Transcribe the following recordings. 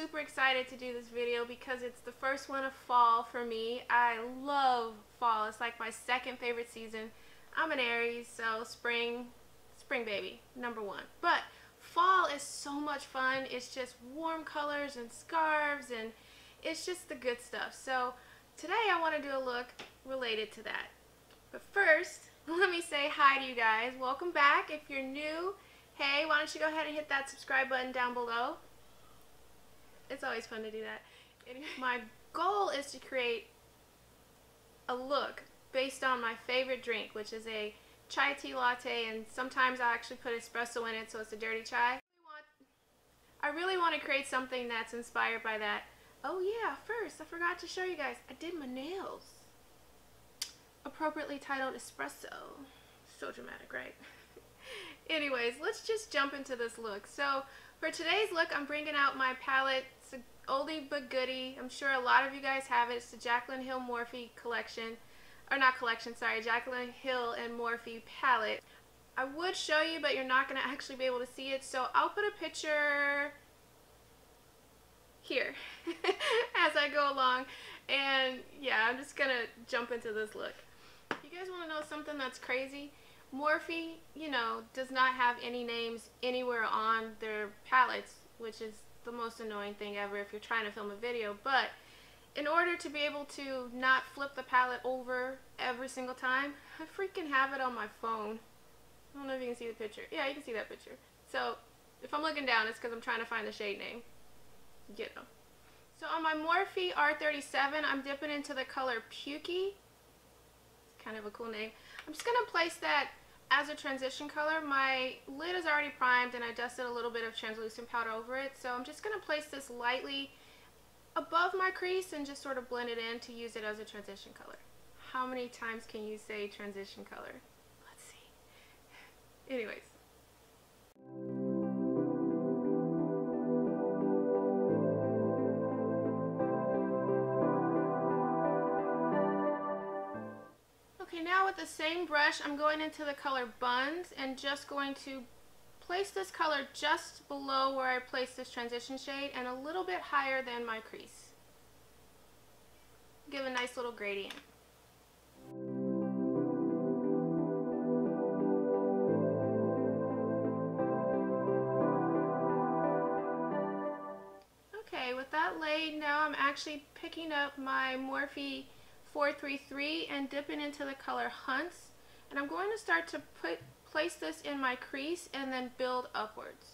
super excited to do this video because it's the first one of fall for me. I love fall. It's like my second favorite season. I'm an Aries, so spring baby, number one. But fall is so much fun. It's just warm colors and scarves, and it's just the good stuff. So today I want to do a look related to that. But first, let me say hi to you guys. Welcome back. If you're new, hey, why don't you go ahead and hit that subscribe button down below. It's always fun to do that. Anyway, my goal is to create a look based on my favorite drink, which is a chai tea latte, and sometimes I actually put espresso in it, so it's a dirty chai. I really want to create something that's inspired by that. Oh yeah, first, I forgot to show you guys, I did my nails. Appropriately titled espresso. So dramatic, right? Anyways, let's just jump into this look. So for today's look, I'm bringing out my palette. It's an oldie but goodie. I'm sure a lot of you guys have it. It's the Jaclyn Hill Morphe collection. Or not collection, sorry. Jaclyn Hill and Morphe palette. I would show you, but you're not going to actually be able to see it. So I'll put a picture here as I go along. And yeah, I'm just going to jump into this look. If you guys want to know something that's crazy, Morphe, you know, does not have any names anywhere on their palettes, which is the most annoying thing ever if you're trying to film a video. But in order to be able to not flip the palette over every single time, I freaking have it on my phone. I don't know if you can see the picture. Yeah, you can see that picture. So if I'm looking down, it's because I'm trying to find the shade name. You know. So on my Morphe R37, I'm dipping into the color Pukey. It's kind of a cool name. I'm just going to place that as a transition color. My lid is already primed and I dusted a little bit of translucent powder over it. So I'm just going to place this lightly above my crease and just sort of blend it in to use it as a transition color. How many times can you say transition color? Let's see. Anyways. Okay, now with the same brush, I'm going into the color Buns and just going to place this color just below where I placed this transition shade and a little bit higher than my crease. Give a nice little gradient. Okay, with that laid, now I'm actually picking up my Morphe 433 and dipping into the color Hunts, and I'm going to start to place this in my crease and then build upwards.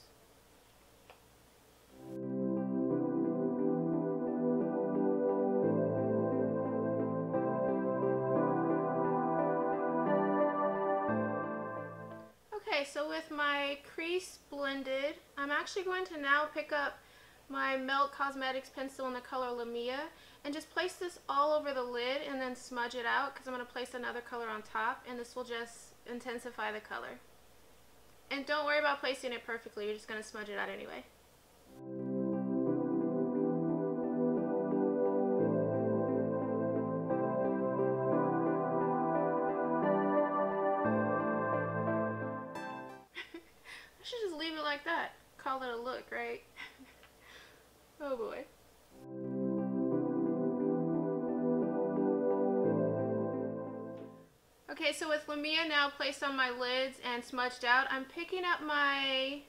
Okay, so with my crease blended, I'm actually going to now pick up my Melt Cosmetics pencil in the color Lamia and just place this all over the lid and then smudge it out because I'm going to place another color on top, and this will just intensify the color. And don't worry about placing it perfectly, you're just going to smudge it out anyway. I should just leave it like that. Call it a look, right? Oh boy. Okay, so with Lamia now placed on my lids and smudged out, I'm picking up my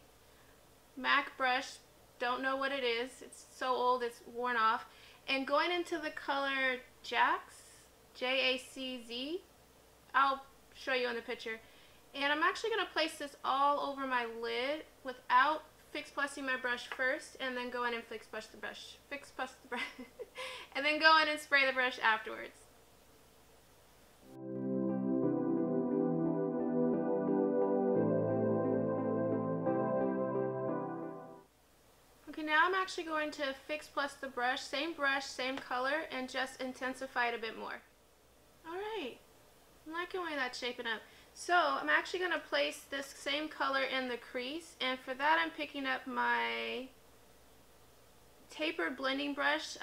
MAC brush, don't know what it is, it's so old it's worn off, and going into the color Jax, J-A-C-Z, I'll show you in the picture, and I'm actually going to place this all over my lid without fix plussing my brush first, and then go in and fix plus the brush, and then go in and spray the brush afterwards. Okay, now I'm actually going to fix plus the brush, same color, and just intensify it a bit more. Alright, I'm liking the way that's shaping up. So I'm actually going to place this same color in the crease, and for that I'm picking up my tapered blending brush,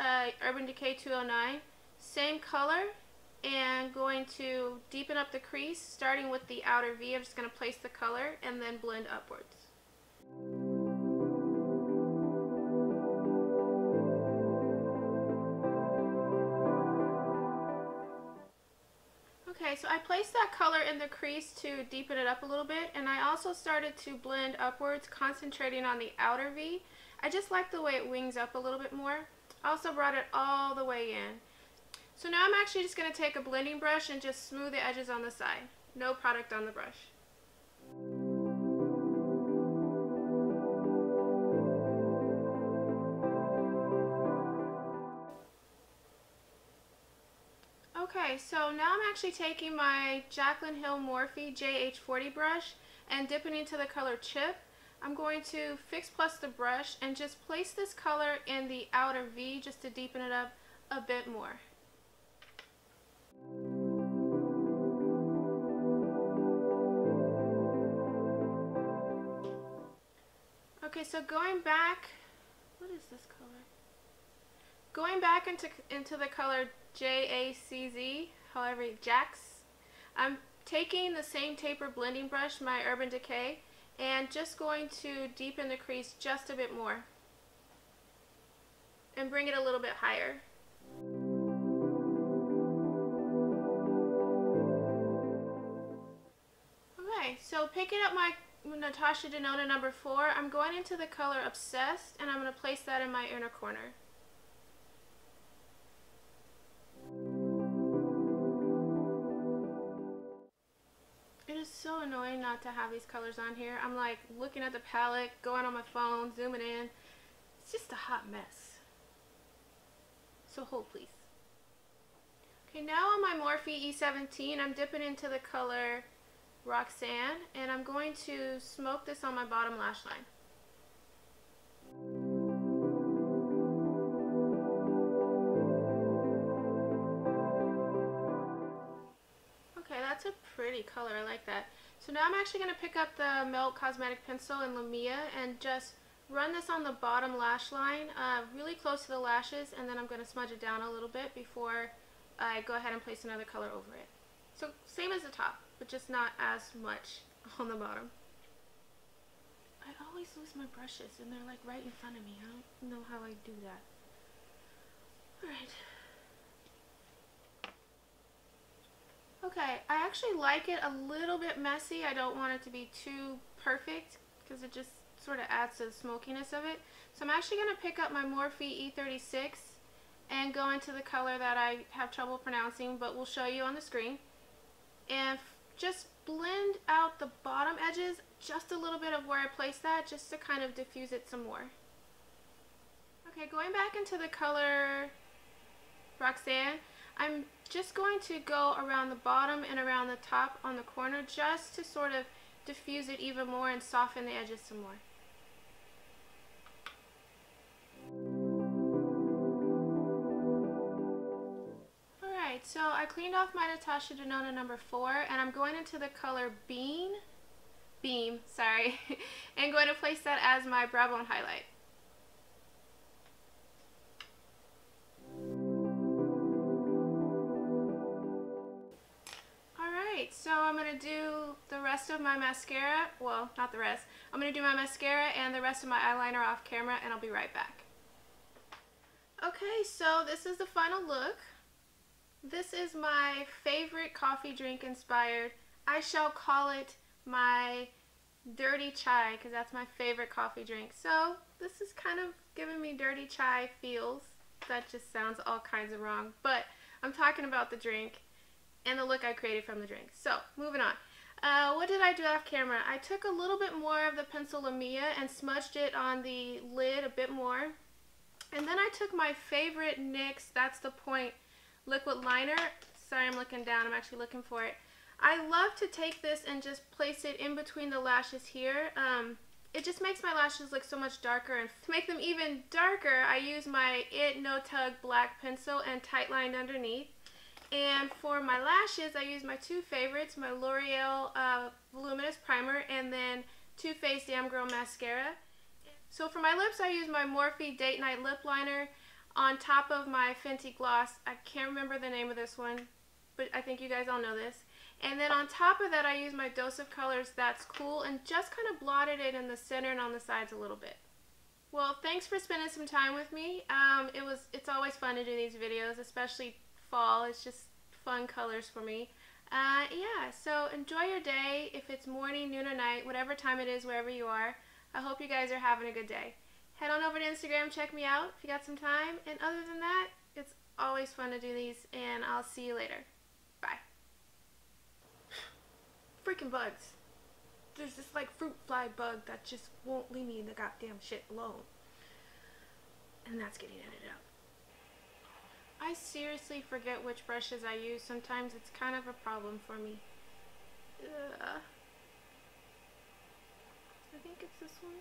Urban Decay 209, same color, and going to deepen up the crease, starting with the outer V. I'm just going to place the color and then blend upwards. Okay, so I placed that color in the crease to deepen it up a little bit, and I also started to blend upwards, concentrating on the outer V. I just like the way it wings up a little bit more. I also brought it all the way in. So now I'm actually just going to take a blending brush and just smooth the edges on the side. No product on the brush. Okay, so now I'm actually taking my Jaclyn Hill Morphe JH40 brush and dipping into the color Chip. I'm going to fix plus the brush and just place this color in the outer V just to deepen it up a bit more. Okay, so going back, what is this color? Going back into the color JACZ, however, Jax, I'm taking the same taper blending brush, my Urban Decay, and just going to deepen the crease just a bit more and bring it a little bit higher. Okay, so picking up my Natasha Denona number 4, I'm going into the color Obsessed, and I'm going to place that in my inner corner. It is so annoying not to have these colors on here. I'm like looking at the palette, going on my phone, zooming in. It's just a hot mess. So hold please. Okay, now on my Morphe E17, I'm dipping into the color Roxanne, and I'm going to smoke this on my bottom lash line. Okay, that's a pretty color. I like that. So now I'm actually going to pick up the Melt Cosmetic Pencil in Lumia and just run this on the bottom lash line, really close to the lashes, and then I'm going to smudge it down a little bit before I go ahead and place another color over it. So same as the top, but just not as much on the bottom. I always lose my brushes, and they're like right in front of me. I don't know how I do that. Alright. Okay, I actually like it a little bit messy. I don't want it to be too perfect because it just sort of adds to the smokiness of it. So I'm actually going to pick up my Morphe E36 and go into the color that I have trouble pronouncing, but we'll show you on the screen. And just blend out the bottom edges, just a little bit of where I placed that, just to kind of diffuse it some more. Okay, going back into the color Roxanne, I'm just going to go around the bottom and around the top on the corner just to sort of diffuse it even more and soften the edges some more. Alright, so I cleaned off my Natasha Denona number 4, and I'm going into the color Beam, and going to place that as my brow bone highlight. Alright, so I'm going to do the rest of my mascara, well, not the rest. I'm going to do my mascara and the rest of my eyeliner off camera, and I'll be right back. Okay, so this is the final look. This is my favorite coffee drink inspired. I shall call it my Dirty Chai because that's my favorite coffee drink. So this is kind of giving me Dirty Chai feels. That just sounds all kinds of wrong, but I'm talking about the drink and the look I created from the drink. So moving on. What did I do off camera? I took a little bit more of the pencil Lumia and smudged it on the lid a bit more. And then I took my favorite NYX That's the Point liquid liner. Sorry, I'm looking down. I'm actually looking for it. I love to take this and just place it in between the lashes here. It just makes my lashes look so much darker, and to make them even darker, I use my It No Tug black pencil and tight lined underneath. And for my lashes, I use my two favorites, my L'Oreal Voluminous Primer and then Too Faced Damn Girl Mascara. So for my lips, I use my Morphe Date Night Lip Liner on top of my Fenty Gloss. I can't remember the name of this one, but I think you guys all know this. And then on top of that, I use my Dose of Colors That's Cool and just kind of blotted it in the center and on the sides a little bit. Well, thanks for spending some time with me. It's always fun to do these videos, especially fall. It's just fun colors for me. Yeah, so enjoy your day. If it's morning, noon, or night, whatever time it is, wherever you are, I hope you guys are having a good day. Head on over to Instagram, check me out if you got some time. And other than that, it's always fun to do these, and I'll see you later. Bye. Freaking bugs. There's this like fruit fly bug that just won't leave me the goddamn shit alone. And that's getting edited out. I seriously forget which brushes I use. Sometimes it's kind of a problem for me. I think it's this one.